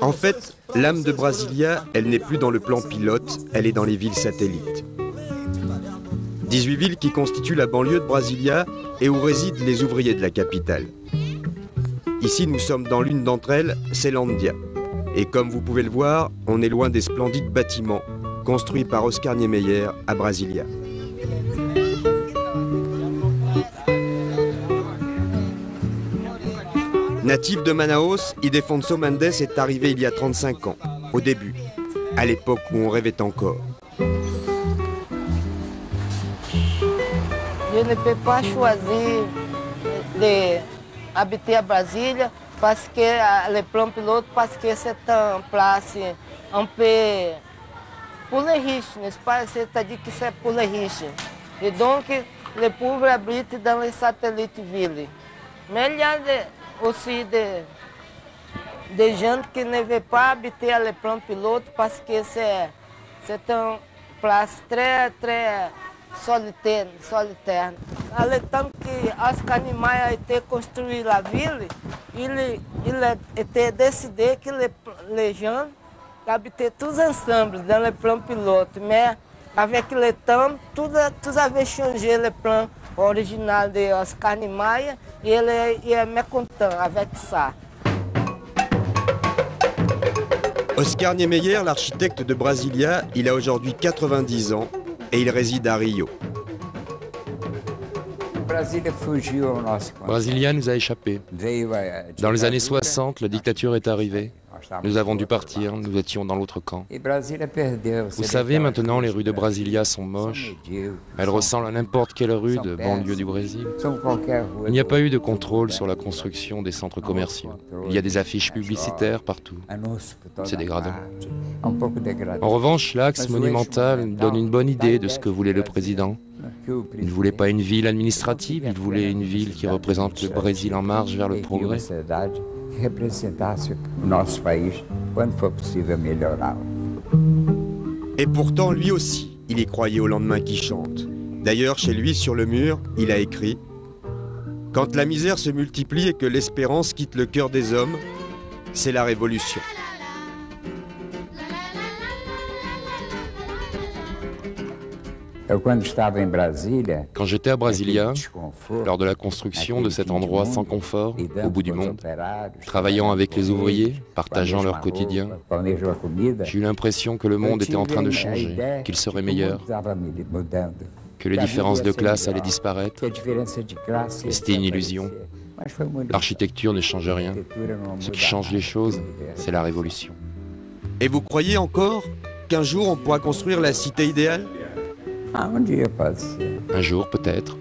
En fait, l'âme de Brasilia, elle n'est plus dans le plan pilote, elle est dans les villes satellites. 18 villes qui constituent la banlieue de Brasilia et où résident les ouvriers de la capitale. Ici, nous sommes dans l'une d'entre elles, Ceilândia. Et comme vous pouvez le voir, on est loin des splendides bâtiments construits par Oscar Niemeyer à Brasilia. Natif de Manaus, Ildefonso Mendes est arrivé il y a 35 ans, au début, à l'époque où on rêvait encore. Je ne peux pas choisir d'habiter à Brasilia parce que le plan pilote, parce que c'est une place un peu pour les riches, n'est-ce pas? C'est-à-dire que c'est pour les riches. Et donc, les pauvres habitent dans les satellites villes. Mais il y a aussi des gens qui ne veulent pas habiter le plan pilote parce que c'est une place très, très solitaire. À l'époque que Oscar Niemeyer a été construit la ville, il a été décidé que les gens habitaient tous ensemble dans le plan pilote. Mais avec le temps, tout avait changé le plan original de Oscar Niemeyer et ele est mécontent avec ça. Oscar Niemeyer, l'architecte de Brasilia, il a aujourd'hui 90 ans et il réside à Rio. Brasilia nous a échappé. Dans les années 60, la dictature est arrivée. Nous avons dû partir, nous étions dans l'autre camp. Vous savez, maintenant, les rues de Brasilia sont moches. Elles ressemblent à n'importe quelle rue de banlieue du Brésil. Il n'y a pas eu de contrôle sur la construction des centres commerciaux. Il y a des affiches publicitaires partout. C'est dégradant. En revanche, l'axe monumental donne une bonne idée de ce que voulait le président. Il ne voulait pas une ville administrative, il voulait une ville qui représente le Brésil en marche vers le progrès. Et pourtant, lui aussi, il y croyait au lendemain qui chante. D'ailleurs, chez lui, sur le mur, il a écrit « Quand la misère se multiplie et que l'espérance quitte le cœur des hommes, c'est la révolution. » Quand j'étais à Brasilia, lors de la construction de cet endroit sans confort, au bout du monde, travaillant avec les ouvriers, partageant leur quotidien, j'ai eu l'impression que le monde était en train de changer, qu'il serait meilleur, que les différences de classe allaient disparaître. Mais c'était une illusion. L'architecture ne change rien. Ce qui change les choses, c'est la révolution. Et vous croyez encore qu'un jour on pourra construire la cité idéale ? Un jour, peut-être.